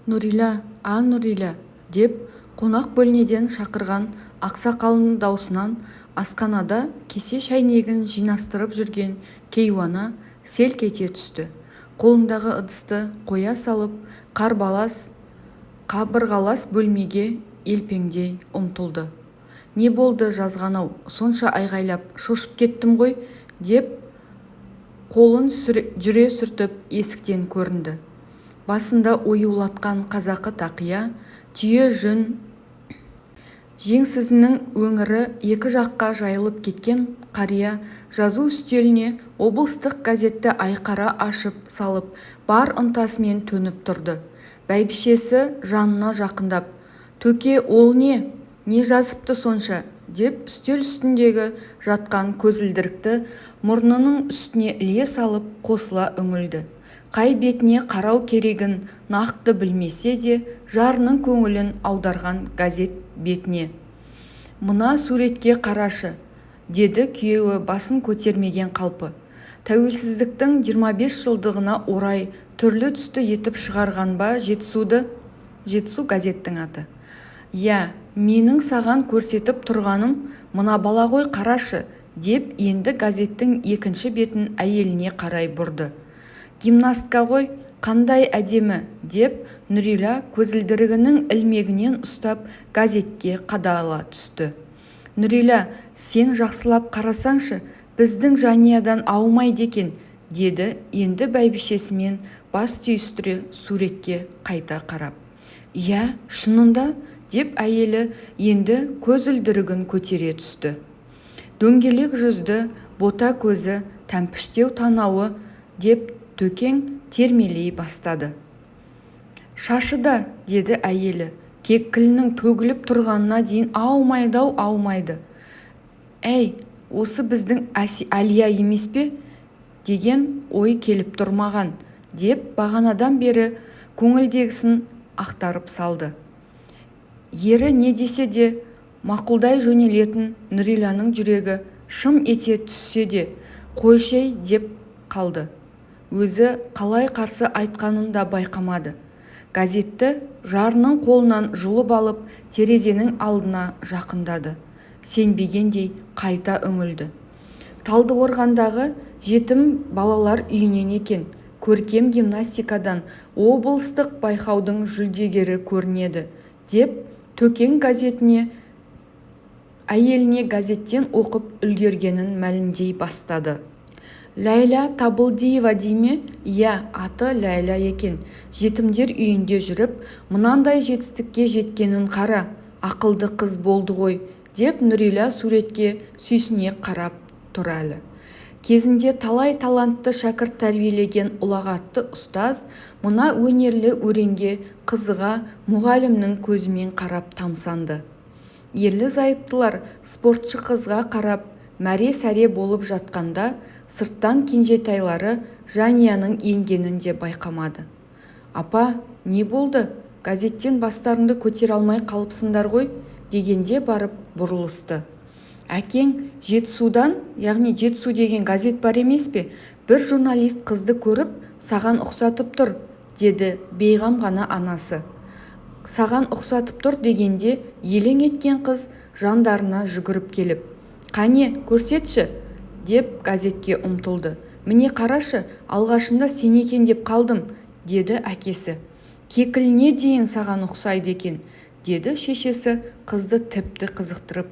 Нұрила, Нұрила, деп қонақ бөлмеден шақырған ақсақалының даусынан асханада кесе шәйнегін жинастырып жүрген кейуана селк ете түсті. Қолындағы ыдысты қоя салып, қабырғалас бөлмеге елпеңдей ұмтылды. Не болды жазған-ау, сонша айғайлап шошып кеттім ғой, деп қолын жүре сүртіп есіктен көрінді. Басында оюлатқан қазақы тақия, түйе жүн жеңсізінің өңірі екі жаққа жайылып кеткен қария жазу үстеліне облыстық газетті айқара ашып салып, бар ынтасымен төніп тұрды. Бәйбішесі жанына жақындап, «Төке, ол не жазыпты сонша?» деп үстел үстіндегі жатқан көзілдірікті мұрнының үстіне іле салып қосыла үңілді. Қай бетіне қарау керегін нақты білмесе де, жарының көңілін аударған газет бетіне. «Мына суретке қарашы», деді күйеуі басын көтермеген қалпы. Тәуелсіздіктің 25 жылдығына орай түрлі түсті етіп шығарған ба Жетісу газеттің аты. «Я, менің саған көрсетіп тұрғаным мына бала ғой, қарашы», деп енді газеттің екінші бетін әйеліне қарай бұрды. «Гимнастка ғой, қандай әдемі», деп Нұрила көзілдірігінің ілмегінен ұстап газетке қадала түсті. «Нұрила, сен жақсылап қарасаңшы, біздің жаниядан аумайды екен», деді енді бәйбішесімен бас түйістіре суретке қайта қарап. «Иә, шынында», деп әйелі енді көзілдірігін көтере түсті. Дөңгелек жүзді, бота көзі, тәмпіштеу танауы, деп төкең термелей бастады. «Шашы да», деді әйелі, кекілінің төгіліп тұрғанына дейін аумайды. «Әй, осы біздің Әлия емес пе?» деген ой келіп тұрмаған, деп бағанадан бері көңілдегісін ақтарып салды. Ері не десе де мақұлдай жөнелетін Нұриланың жүрегі шым ете түссе де, «Қойшай», деп қалды. Өзі қалай қарсы айтқанын да байқамады. Газетті жарының қолынан жұлып алып, терезенің алдына жақындады. Сенбегендей қайта үңілді. Талдықорғандағы жетім балалар үйінен екен. Көркем гимнастикадан облыстық байқаудың жүлдегері көрінеді, деп төкең әйеліне газеттен оқып үлгергенін мәлімдей бастады. «Ләйла Табылдиева дейме?» «Иә, аты Ләйла екен. Жетімдер үйінде жүріп, мынандай жетістікке жеткенін қара. Ақылды қыз болды ғой», деп Нұрила суретке сүйсіне қарап тұр әлі. Кезінде талай талантты шәкірт тәрбиелеген ұлағатты ұстаз мына өнерлі өренге қызыға мұғалімнің көзімен қарап тамсанды. Ерлі-зайыптылар спортшы қызға қарап мәре-сәре болып жатқанда, сырттан кенжетайлары жанияның енгенін де байқамады. «Апа, не болды? Газеттен бастарыңды көтер алмай қалыпсыңдар ғой», дегенде барып бұрылысты. «Әкең Жетісудан, яғни Жетісу деген газет бар емес пе? Бір журналист қызды көріп, саған ұқсатып тұр», деді бейғам ғана анасы. «Саған ұқсатып тұр» дегенде елең еткен қыз жандарына жүгіріп келіп, «Қане, көрсетші», деп газетке ұмтылды. «Міне қарашы, алғашында сен екен деп қалдым», деді әкесі. «Кекіліне дейін саған ұқсайды екен», деді шешесі қызды тіпті қызықтырып.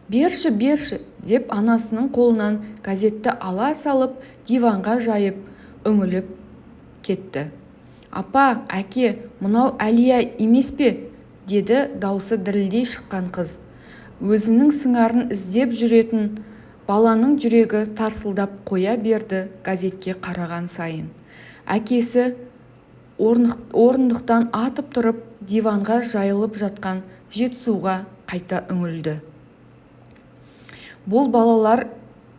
«Берші», деп анасының қолынан газетті ала салып, диванға жайып, үңіліп кетті. «Апа, әке, мынау Әлия емес пе?» деді даусы дірілдей шыққан қыз. Өзінің сыңарын іздеп жүретін баланың жүрегі тарсылдап қоя берді газетке қараған сайын. Әкесі орындықтан атып тұрып, диванға жайылып жатқан Жетісуға қайта үңілді. «Бұл балалар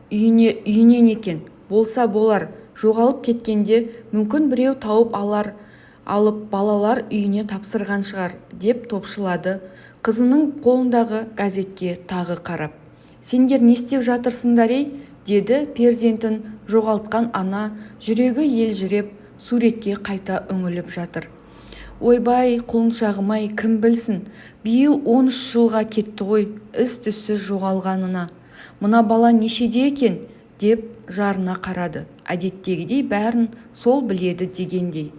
үйінен екен. Болса болар, жоғалып кеткенде мүмкін біреу тауып алып балалар үйіне тапсырған шығар», деп топшылады қызының қолындағы газетке тағы қарап. «Сендер не істеп жатырсыңдар ей?» деді перзентін жоғалтқан ана жүрегі елжіреп суретке қайта үңіліп жатыр. ойбай құлыншағым-ай, кім білсін, биыл 13 жылға кетті ғой із-түссіз жоғалғанына. Мына бала нешеде екен деп жарына қарады. Әдеттегідей бәрін сол біледі дегендей.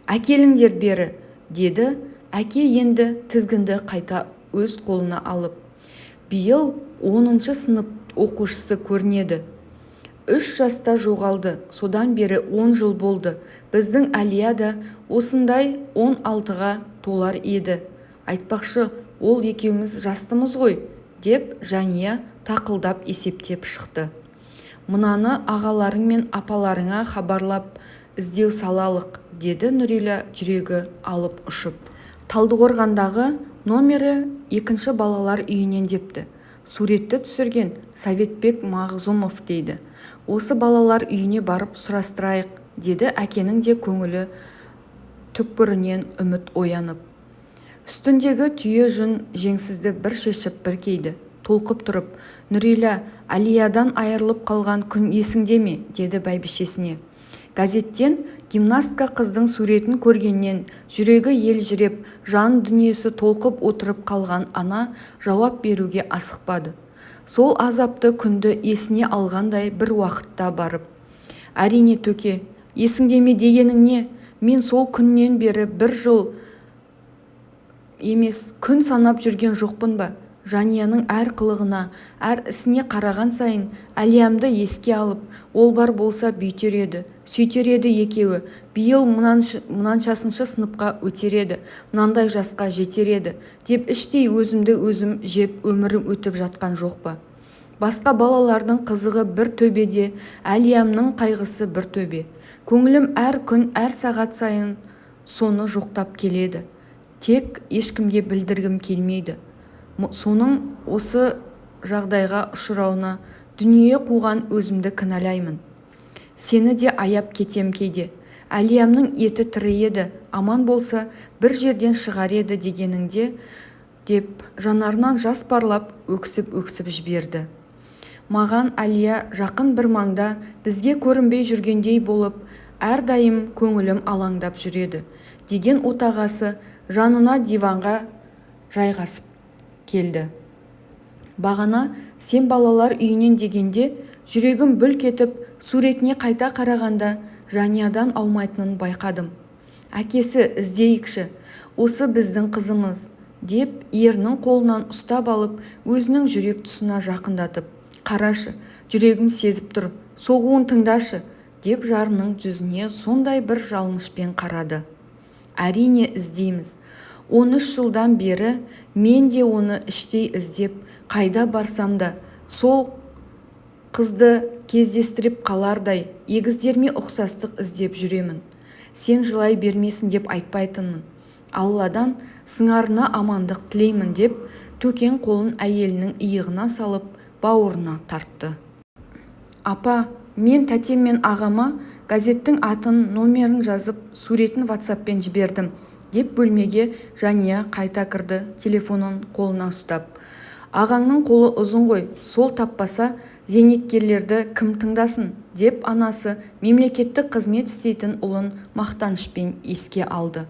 Әкеліңдер бері, деді. Әке енді тізгінді қайта өз қолына алып. Биыл 10-шы сынып оқушысы көрінеді. 3 жаста жоғалды, содан бері 10 жыл болды. Біздің Әлия да осындай 16-ға толар еді. Айтпақшы, ол екеуміз жастымыз ғой, деп Жания тақылдап есептеп шықты. Мынаны ағаларың мен апаларыңа хабарлап іздеу салалық, деді Нұрила жүрегі алып ұшып. Талдықорғандағы номері 2-ші балалар үйінен депті. Суретті түсірген Советбек Мағзумов дейді. Осы балалар үйіне барып сұрастырайық, деді. Әкенің де көңілі түкпірінен үміт оянып. Үстіндегі түйе жүн жеңсізді бір шешіп бір кейді. Толқып тұрып, Нұрила, Әлиядан айырылып қалған күн есіңде ме, деді бәйбішесіне. Газеттен гимнастка қыздың суретін көргеннен жүрегі елжіреп, жан дүниесі толқып отырып қалған ана жауап беруге асықпады. Сол азапты күнді есіне алғандай бір уақытта барып: әрине төке, есіңде ме дегенің не? Мен сол күннен бері 1 жыл емес күн санап жүрген жоқпын ба? Жанияның әр қылығына, әр ісіне қараған сайын Әлиямды еске алып, ол бар болса бүйтер еді, сөйтер еді екеуі. Биыл мынаншасыншы сыныпқа өтер еді, мынандай жасқа жетер еді, деп іштей өзімді өзім жеп өмірім өтіп жатқан жоқ па? Басқа балалардың қызығы бір төбеде, Әлиямның қайғысы бір төбе. Көңілім әр күн, әр сағат сайын соны жоқтап келеді. Тек ешкімге білдіргім келмейді. Соның осы жағдайға ұшырауына дүние қуған өзімді кінәлаймын. Сені де аяп кетем кейде. Әлиямның еті тірі еді, аман болса бір жерден шығар еді дегеніңде, деп жанарынан жас парлап өксіп жіберді. Маған Әлия жақын бір маңда, бізге көрінбей жүргендей болып, әрдайым көңілім алаңдап жүреді, деген отағасы жанына диванға жайғасып келді. Бағана сен балалар үйінен дегенде жүрегім бүлк етіп, суретіне қайта қарағанда Жаниядан аумайтынын байқадым. Әкесі, іздейікші, осы біздің қызымыз, деп ерінің қолынан ұстап алып, өзінің жүрек тұсына жақындатып: қарашы, жүрегім сезіп тұр, соғуын тыңдашы, деп жарының жүзіне сондай бір жалынышпен қарады. Әрине іздейміз. 13 жылдан бері мен де оны іштей іздеп, қайда барсам да сол қызды кездестіріп қалардай егіздерме ұқсастық іздеп жүремін. Сен жылай бермесін деп айтпайтынмын. Алладан сыңарына амандық тілеймін, деп төкен қолын әйелінің иығына салып бауырына тартты. Апа, мен тәтем мен ағама газеттің атын, номерін жазып, суретін WhatsApp-пен жібердім, деп бөлмеге Жания қайта кірді, телефонын қолына ұстап. Ағаңның қолы ұзын ғой, сол таппаса зейнеткерлерді кім тыңдасын, деп анасы мемлекеттік қызмет істейтін ұлын мақтанышпен еске алды.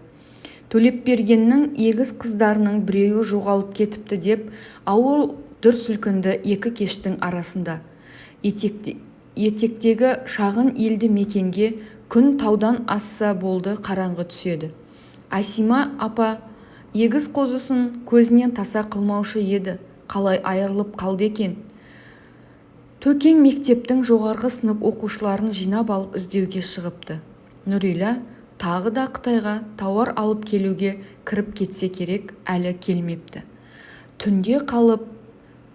Төлепбергеннің егіз қыздарының біреуі жоғалып кетіпті, деп ауыл дүр сілкінді екі кештің арасында. Етектегі шағын елді мекенге күн таудан асса болды, қараңғы түседі. Асима апа егіз қозысын көзінен таса қылмаушы еді, қалай айырылып қалды екен. Төкен мектептің жоғарғы сынып оқушыларын жинап алып іздеуге шығыпты. Нұрила тағы да Қытайға тауар алып келуге кіріп кетсе керек, әлі келмепті. Түнде қалып,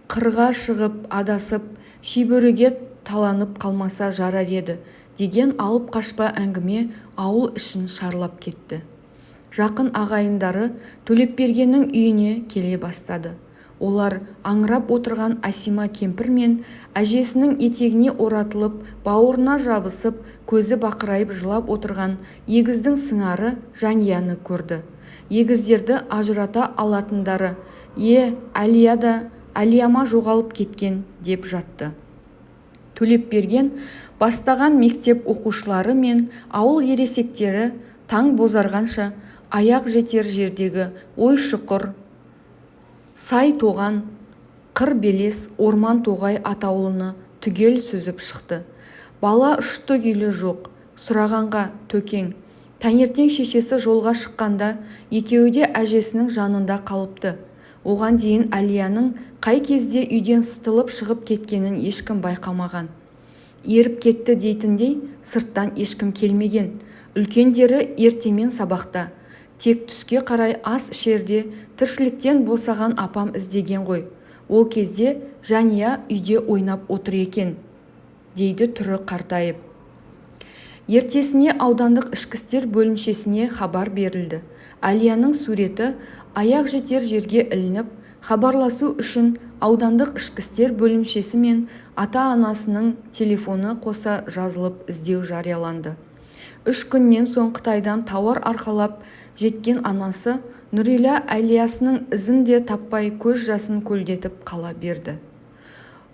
қырға шығып, адасып, шибөріге таланып қалмаса жарар еді, деген алып қашпа әңгіме ауыл ішін шарлап кетті. Жақын ағайындары Төлепбергеннің үйіне келе бастады. Олар аңырап отырған Асима кемпір мен әжесінің етегіне оратылып, бауырына жабысып, көзі бақырайып жылап отырған егіздің сыңары Жанияны көрді. Егіздерді ажырата алатындары: Әлия да Әлияма жоғалып кеткен, деп жатты. Төлепберген бастаған мектеп оқушылары мен ауыл ересектері таң бозарғанша аяқ жетер жердегі ой-шұқыр, сай тоған, қыр белес, орман тоғай атаулыны түгел сүзіп шықты. Бала ұшты-күйлі жоқ. Сұрағанға төкең. Таңертең шешесі жолға шыққанда екеуі де әжесінің жанында қалыпты. Оған дейін Әлияның қай кезде үйден сытылып шығып кеткенін ешкім байқамаған. Еріп кетті дейтіндей сырттан ешкім келмеген. Үлкендері ертемен сабақта. Тек түске қарай ас ішерде тіршіліктен босаған апам іздеген ғой. Ол кезде Жәния үйде ойнап отыр екен, дейді түрі қартайып. Ертесіне аудандық ішкі істер бөлімшесіне хабар берілді. Әлияның суреті аяқ жетер жерге ілініп, хабарласу үшін аудандық ішкі істер бөлімшесі мен ата-анасының телефоны қоса жазылып іздеу жарияланды. 3 күннен соң Қытайдан тауар арқалап жеткен анасы Нұрила Әлиясының ізін де таппай көз жасын көлдетіп қала берді.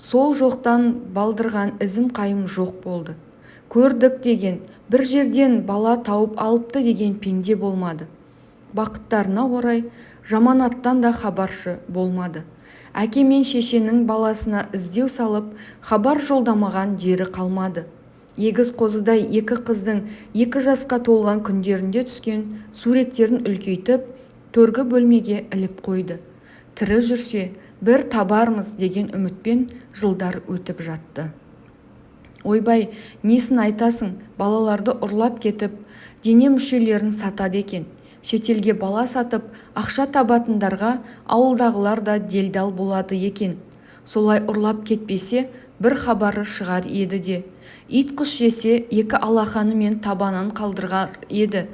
Сол жоқтан балдырған ізім қайым жоқ болды. Көрдік деген, бір жерден бала тауып алыпты деген пенде болмады. Бақыттарына орай жаманаттан да хабаршы болмады. Әке мен шешенің баласына іздеу салып, хабар жолдамаған жері қалмады. Егіз қозыдай 2 қыздың 2 жасқа толған күндерінде түскен суреттерін үлкейтіп, төргі бөлмеге іліп қойды. Тірі жүрсе, бір табармыз деген үмітпен жылдар өтіп жатты. Ойбай, несін айтасың, балаларды ұрлап кетіп, дене мүшелерін сатады екен. Шетелге бала сатып, ақша табатындарға ауылдағылар да делдал болады екен. Солай ұрлап кетпесе, бір хабары шығар еді де. Ит құс жесе, 2 алақаны мен табанын қалдырғар еді.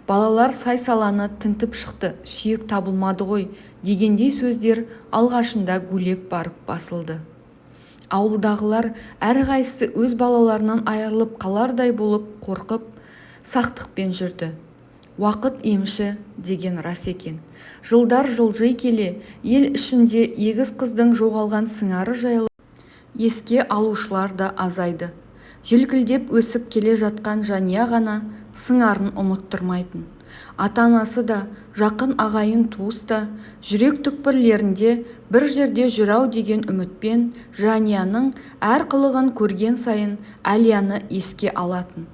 Балалар сай-саланы тінтіп шықты, сүйек табылмады ғой, дегендей сөздер алғашында гулеп барып басылды. Ауылдағылар әрқайсысы өз балаларынан айырылып қалардай болып қорқып, сақтықпен жүрді. Уақыт емші деген рас екен. Жылдар жылжи келе, ел ішінде егіз қыздың жоғалған сыңары жайлы еске алушылар да азайды. Желкілдеп өсіп келе жатқан Жәния ғана сыңарын ұмыттырмайтын. Ата-анасы да, жақын ағайын туыс та, жүрек түкпірлерінде бір жерде жүрау деген үмітпен Жәнияның әр қылығын көрген сайын Әлияны еске алатын.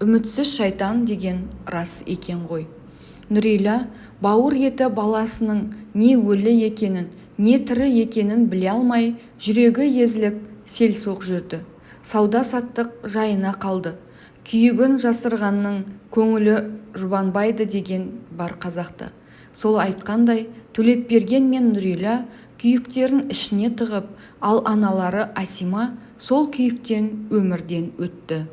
Үмітсіз шайтан деген рас екен ғой. Нұрила бауыр еті баласының не өлі екенін, не тірі екенін біле алмай, жүрегі езіліп селсоқ жүрді. Сауда-саттық жайына қалды. Күйігін жасырғанның көңілі жұбанбайды деген бар қазақта. Сол айтқандай, Төлепберген мен Нұрила күйіктерін ішіне тығып, ал аналары Асима сол күйіктен өмірден өтті.